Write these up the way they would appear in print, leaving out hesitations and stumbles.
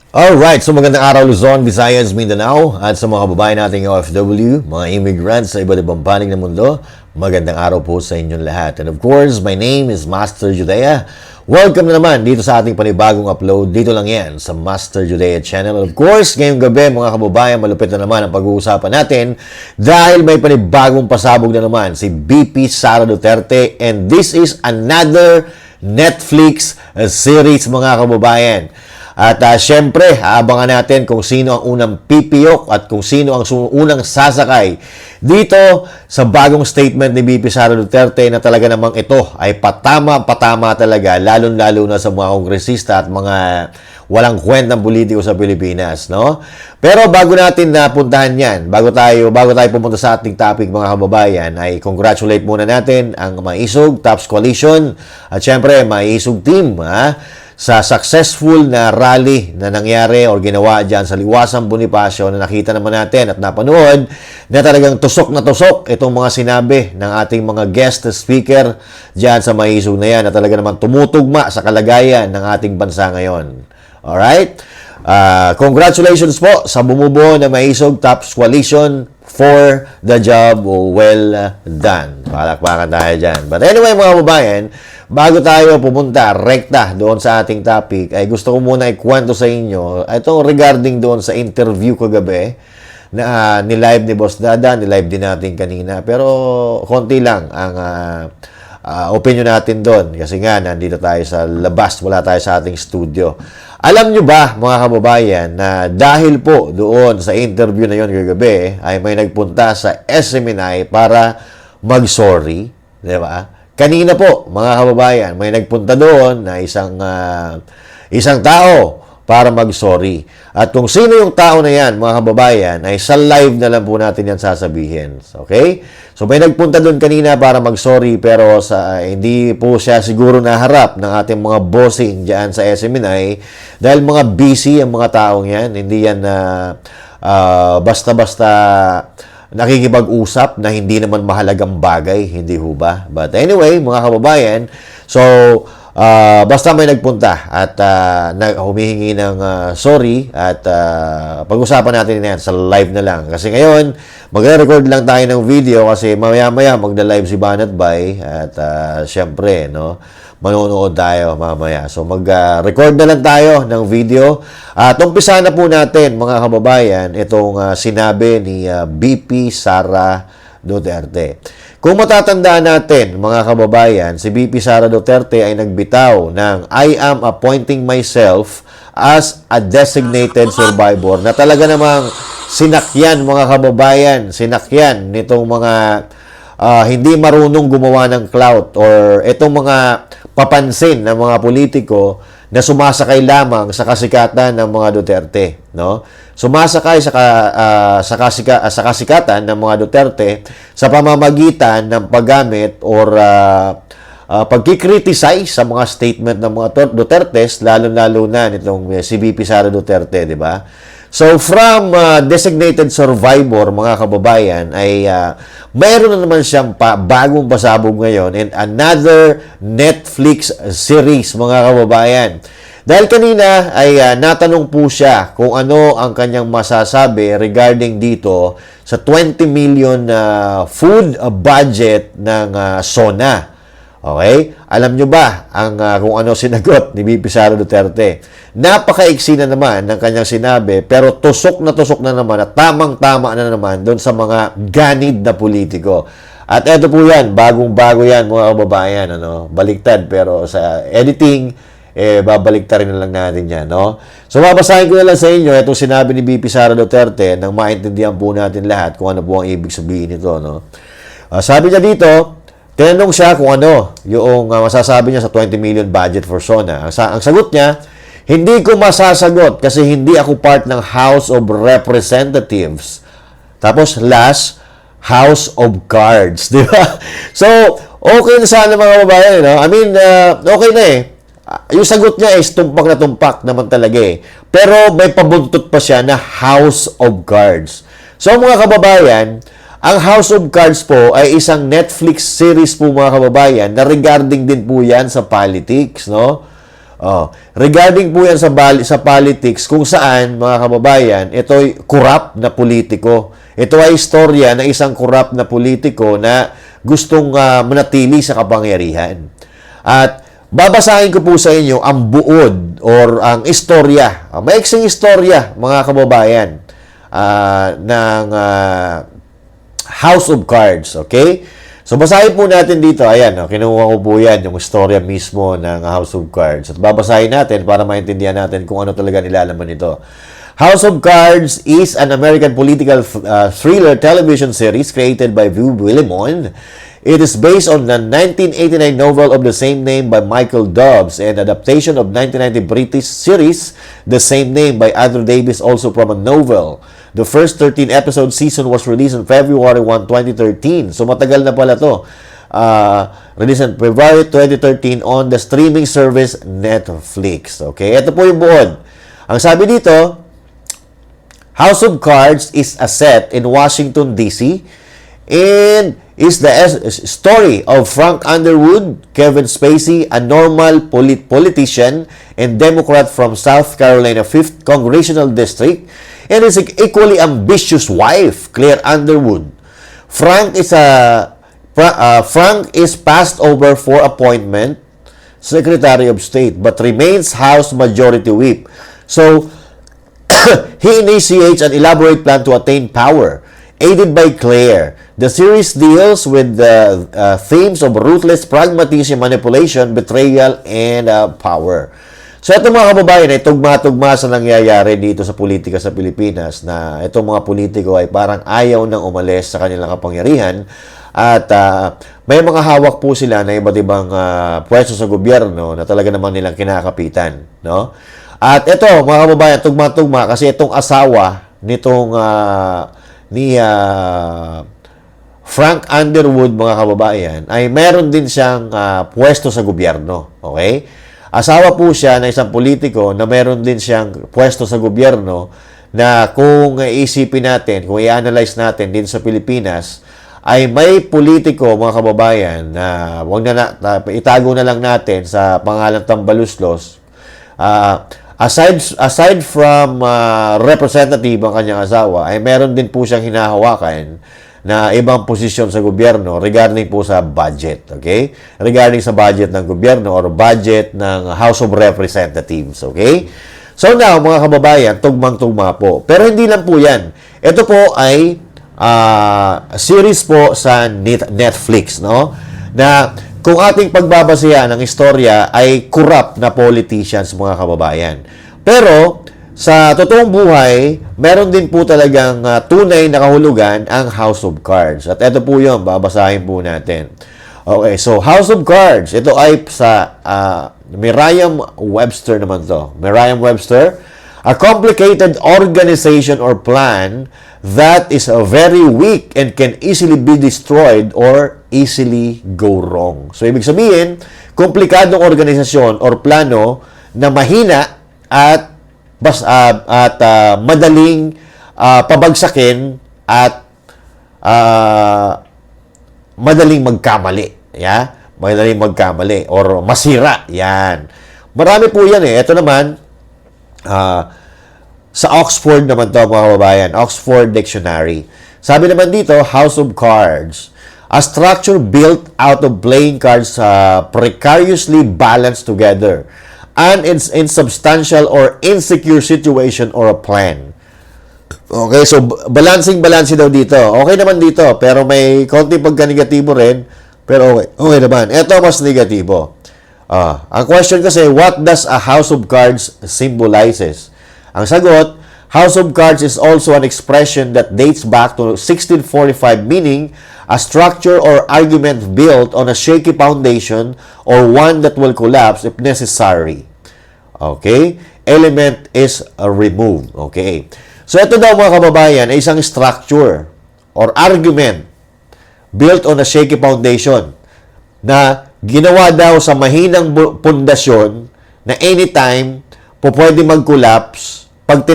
Alright, so magandang araw Luzon, Visayas, Mindanao at sa mga kababayan nating OFW, mga immigrants sa iba't ibang panig ng mundo, magandang araw po sa inyong lahat. And of course, my name is Master Judea. Welcome na naman dito sa ating panibagong upload. Dito lang yan sa Master Judea channel. Of course, ngayong gabi mga kababayan, malupit na naman ang pag-uusapan natin dahil may panibagong pasabog na naman si BP Sara Duterte, and this is another Netflix series mga kababayan. At syempre, aabangan natin kung sino ang unang pipiyok at kung sino ang unang sasakay dito sa bagong statement ni BP Sara Duterte na talaga namang ito ay patama-patama talaga, lalong-lalo na sa mga kongresista at mga walang kwentang politiko sa Pilipinas, no? Pero bago natin napuntahan yan, bago tayo pumunta sa ating topic mga kababayan, ay congratulate muna natin ang Maisog Tops Coalition at syempre Maisog Team, sa successful na rally na nangyari o ginawa dyan sa Liwasang Bonifacio na nakita naman natin at napanood na talagang tusok na tusok itong mga sinabi ng ating mga guest speaker dyan sa Maisog na yan na talaga naman tumutugma sa kalagayan ng ating bansa ngayon. Alright? Congratulations po sa bumubuo na Maisog Tops Coalition for the job well done. Palakpakan tayo dyan. But anyway mga kababayan, bago tayo pumunta rekta doon sa ating topic, ay gusto ko muna ikwento sa inyo itong regarding doon sa interview kagabi na ni-live ni Boss Dada, ni-live din natin kanina. Pero konti lang ang opinion natin doon kasi nga nandito tayo sa labas, wala tayo sa ating studio. Alam nyo ba mga kababayan na dahil po doon sa interview na yon kagabi ay may nagpunta sa SMNI para mag-sorry, di ba? Kanina po, mga kababayan, may nagpunta doon na isang tao para mag-sorry. At kung sino yung tao na yan, mga kababayan, ay sa live na lang po natin yan sasabihin. Okay? So, may nagpunta doon kanina para mag-sorry, pero hindi po siya siguro naharap ng ating mga bossing dyan sa SMNI dahil mga busy ang mga taong yan. Hindi yan basta-basta nakikipag-usap na hindi naman mahalagang bagay, hindi ho ba? But anyway, mga kababayan, so basta may nagpunta at humihingi ng sorry at pag-usapan natin yan sa live na lang. Kasi ngayon, magre-record lang tayo ng video kasi mamaya-maya magna-live si Banat Bay at syempre, no, manonood tayo mamaya. So mag-record na lang tayo ng video. At umpisa na po natin mga kababayan itong sinabi ni BP Sara Duterte. Kung matatandaan natin mga kababayan, si BP Sara Duterte ay nagbitaw ng I am appointing myself as a designated survivor na talaga namang sinakyan mga kababayan, sinakyan nitong mga hindi marunong gumawa ng clout or itong mga papansin ng mga politiko na sumasakay lamang sa kasikatan ng mga Duterte, no? Sumasakay sa kasikatan ng mga Duterte sa pamamagitan ng paggamit or pagkikriticize sa mga statement ng mga Dutertes, lalo-lalo na nitong si BP Sara Duterte, di ba? So, from designated survivor, mga kababayan, ay mayroon na naman siyang bagong pasabog ngayon and another Netflix series, mga kababayan. Dahil kanina ay natanong po siya kung ano ang kanyang masasabi regarding dito sa 20 million food budget ng SONA. Okay? Alam nyo ba kung ano sinagot ni BP Sara Duterte? Napakaiksi na naman ng kanyang sinabi, pero tusok na naman at tamang-tama na naman doon sa mga ganid na politiko. At eto po yan, bagong-bago yan mga kababayan, baliktad, pero sa editing, babaliktarin na lang natin yan, no? So, babasahin ko na lang sa inyo itong sinabi ni BP Sara Duterte nang maintindihan po natin lahat kung ano po ang ibig sabihin nito, no? Sabi niya dito, tinanong siya kung ano yung masasabi niya sa 20 million budget for SONA. Ang sagot niya, hindi ko masasagot kasi hindi ako part ng House of Representatives. Tapos last, House of Cards. Di ba? So, okay na sana mga babae. No? I mean, okay na eh. Yung sagot niya is tumpak na tumpak naman talaga eh. Pero may pabuntot pa siya na House of Cards. So, mga kababayan, ang House of Cards po ay isang Netflix series po mga kababayan na regarding din po yan sa politics, no? Regarding po yan sa politics, kung saan, mga kababayan, ito'y corrupt na politiko. Ito ay istorya ng isang corrupt na politiko na gustong manatili sa kapangyarihan. At babasahin ko po sa inyo ang buod or ang istorya, maiksing istorya, mga kababayan, ng House of Cards. Okay? So, basahin po natin dito. Ayan, kinuha ko po yan, yung istorya mismo ng House of Cards. At babasahin natin para maintindihan natin kung ano talaga nilalaman nito. House of Cards is an American political thriller television series created by Viu Willimon. It is based on the 1989 novel of the same name by Michael Dobbs and adaptation of 1990 British series The Same Name by Andrew Davies, also from a novel. The first 13-episode season was released on February 1, 2013. So, matagal na pala to. Released on February 2013 on the streaming service Netflix. Okay? Ito po yung buod. Ang sabi dito, House of Cards is a set in Washington, D.C. and is the story of Frank Underwood, Kevin Spacey, a normal politician and Democrat from South Carolina 5th Congressional District, and his equally ambitious wife, Claire Underwood. Frank is passed over for appointment Secretary of State but remains House Majority Whip. So, he initiates an elaborate plan to attain power, aided by Claire. The series deals with the themes of ruthless pragmatism, manipulation, betrayal, and power. So, ito mga kababayan ay tugma-tugma sa nangyayari dito sa politika sa Pilipinas na itong mga politiko ay parang ayaw nang umalis sa kanilang kapangyarihan at may mga hawak po sila na iba't ibang pwesto sa gobyerno na talaga naman nilang kinakapitan. No? At ito, mga kababayan, tugma-tugma kasi itong asawa nitong ni Frank Underwood, mga kababayan, ay meron din siyang pwesto sa gobyerno. Okay? Asawa po siya na isang politiko na meron din siyang pwesto sa gobyerno na kung isipin natin, kung i-analyze natin din sa Pilipinas, ay may politiko, mga kababayan, na itago na lang natin sa pangalan Tambaluslos. Aside from representative ang kanyang asawa, ay meron din po siyang hinahawakan na ibang posisyon sa gobyerno regarding po sa budget, okay? Regarding sa budget ng gobyerno or budget ng House of Representatives, okay? So now, mga kababayan, tugmang-tugma po. Pero hindi lang po yan. Ito po ay series po sa Netflix, no? Na kung ating pagbabasihan ng istorya ay corrupt na politicians, mga kababayan. Pero sa totoong buhay, meron din po talagang tunay na kahulugan ang House of Cards. At ito po yun, babasahin po natin. Okay, so House of Cards, ito ay sa Merriam-Webster naman to. Merriam-Webster, a complicated organization or plan that is very weak and can easily be destroyed or easily go wrong. So, ibig sabihin, komplikadong organisasyon or plano na mahina at madaling pabagsakin at madaling magkamali. Yeah? Madaling magkamali or masira. Yan. Marami po yan eh. Ito naman, sa Oxford naman to, mga kababayan. Oxford Dictionary. Sabi naman dito, House of Cards. A structure built out of playing cards precariously balanced together. An insubstantial or insecure situation or a plan. Okay, so balancing daw dito. Okay naman dito, pero may konti pagka-negatibo rin. Pero okay naman. Ito mas negatibo. Ang question kasi, what does a House of Cards symbolizes? Ang sagot, House of Cards is also an expression that dates back to 1645, meaning a structure or argument built on a shaky foundation or one that will collapse if necessary. Okay? Element is removed. Okay? So, ito daw, mga kababayan, ay isang structure or argument built on a shaky foundation na ginawa daw sa mahinang pundasyon na anytime po pwede mag-collapse pag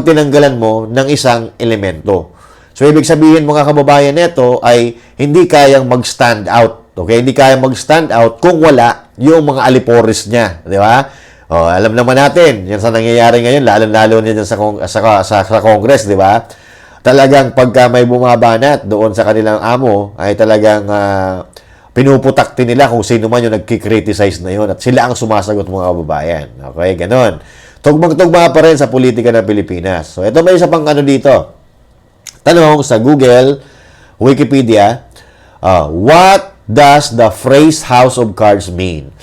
tinanggalan mo ng isang elemento. So, ibig sabihin, mga kababayan, nito ay hindi kayang mag-stand out. Okay? Hindi kayang mag-stand out kung wala yung mga aliporis niya. Di ba? Oh, alam naman natin, yan sa nangyayari ngayon, lalo-lalo na dyan sa Congress, di ba? Talagang pagka may bumabanat doon sa kanilang amo, ay talagang pinuputakti nila kung sino man yung nagkikriticize na yun at sila ang sumasagot mga kababayan. Okay, ganon. Tugmang-tugma pa rin sa politika ng Pilipinas. So, ito may isa pang ano dito. Tanong sa Google, Wikipedia, what does the phrase House of Cards mean?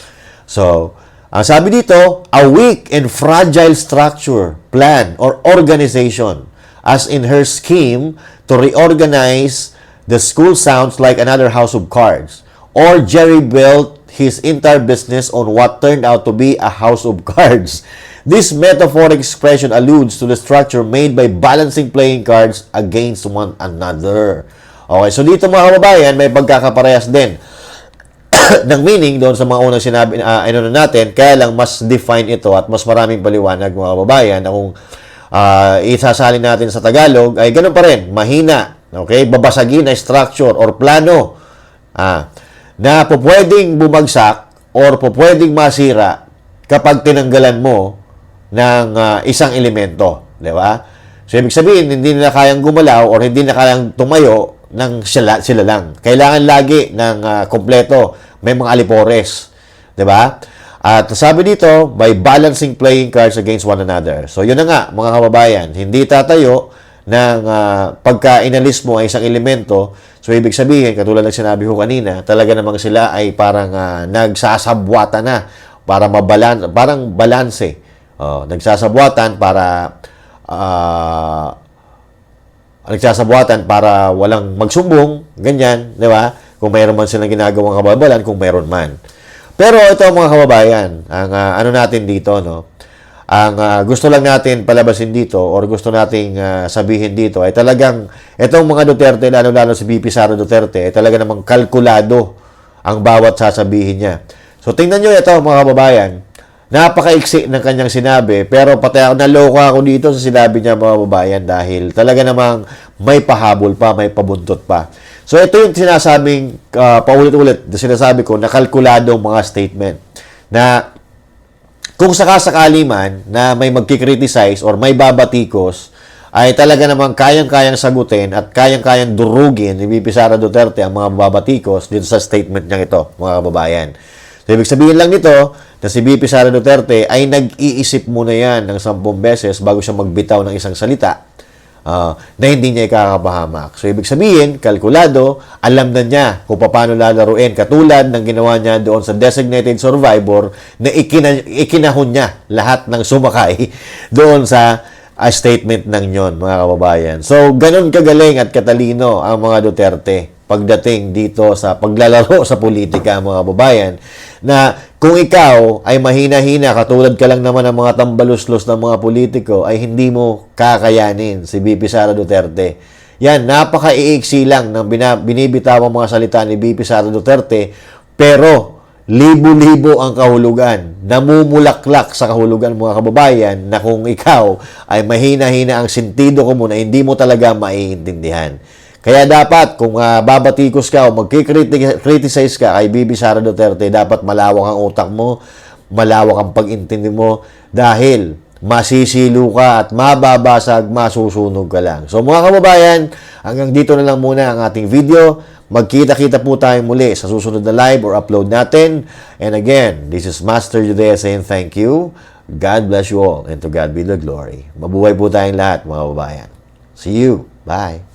So, ang sabi dito, a weak and fragile structure, plan, or organization, as in her scheme to reorganize the school sounds like another house of cards. Or Jerry built his entire business on what turned out to be a house of cards. This metaphoric expression alludes to the structure made by balancing playing cards against one another. Okay, so dito mga kababayan, may pagkakaparehas din ng meaning doon sa mga unang sinabi natin, kaya lang mas define ito at mas maraming paliwanag mga kababayan na kung isasalin natin sa Tagalog ay ganun pa rin, mahina, okay, babasagin na structure or plano na pwedeng bumagsak or pwedeng masira kapag tinanggalan mo ng isang elemento, di ba? So ibig sabihin, hindi na kayang gumalaw or hindi na kayang tumayo ng sila lang. Kailangan lagi ng kompleto. May mga alipores. Diba? At sabi dito, by balancing playing cards against one another. So, yun na nga, mga kababayan. Hindi tatayo ng pagka inalis mo ay isang elemento. So, ibig sabihin, katulad ng sinabi ko kanina, talaga namang sila ay parang nagsasabwatan na para parang balanse. Nagsasabwatan para walang magsumbong, ganyan, di ba? Kung mayroon man silang ginagawang kababalan, kung mayroon man. Pero ito mga kababayan, ang ano natin dito, no? Ang gusto lang natin palabasin dito or gusto nating sabihin dito ay talagang itong mga Duterte, lalo-lalo si VP Sara Duterte, ay talaga namang kalkulado ang bawat sasabihin niya. So tingnan nyo ito mga kababayan, napakaiksi ng kanyang sinabi, pero pati ako naloko ako dito sa sinabi niya mga kababayan dahil talaga namang may pahabol pa, may pabuntot pa. So ito yung sinasabing paulit-ulit, sinasabi ko na kalkuladong mga statement na kung sakasakali man na may magkikriticize or may babatikos, ay talaga namang kayang-kayang sagutin at kayang-kayang durugin ni VP Sara Duterte ang mga babatikos dito sa statement niya ito, mga kababayan. So ibig sabihin lang nito na si VP Sara Duterte ay nag-iisip muna yan ng 10 beses bago siya magbitaw ng isang salita na hindi niya ikakapahamak. So, ibig sabihin, kalkulado, alam na niya kung paano lalaruin. Katulad ng ginawa niya doon sa designated survivor na ikinahon niya lahat ng sumakay doon sa statement ng yon mga kababayan. So, ganun kagaling at katalino ang mga Duterte pagdating dito sa paglalaro sa politika mga kababayan na kung ikaw ay mahina-hina, katulad ka lang naman ng mga tambaluslos ng mga politiko, ay hindi mo kakayanin si VP Sara Duterte. Yan, napaka-iiksi lang ng binibitawang mga salita ni VP Sara Duterte, pero libo-libo ang kahulugan. Namumulaklak sa kahulugan mga kababayan na kung ikaw ay mahina-hina ang sentido ko muna, hindi mo talaga maiintindihan. Kaya dapat, kung babatikos ka o magkikriticize ka kay VP Sara Duterte, dapat malawak ang utak mo, malawak ang pag-intindi mo, dahil masisilo ka at mababasag, masusunog ka lang. So mga kababayan, hanggang dito na lang muna ang ating video. Magkita-kita po tayo muli sa susunod na live or upload natin. And again, this is Master Judea saying thank you. God bless you all and to God be the glory. Mabuhay po tayong lahat mga kababayan. See you. Bye.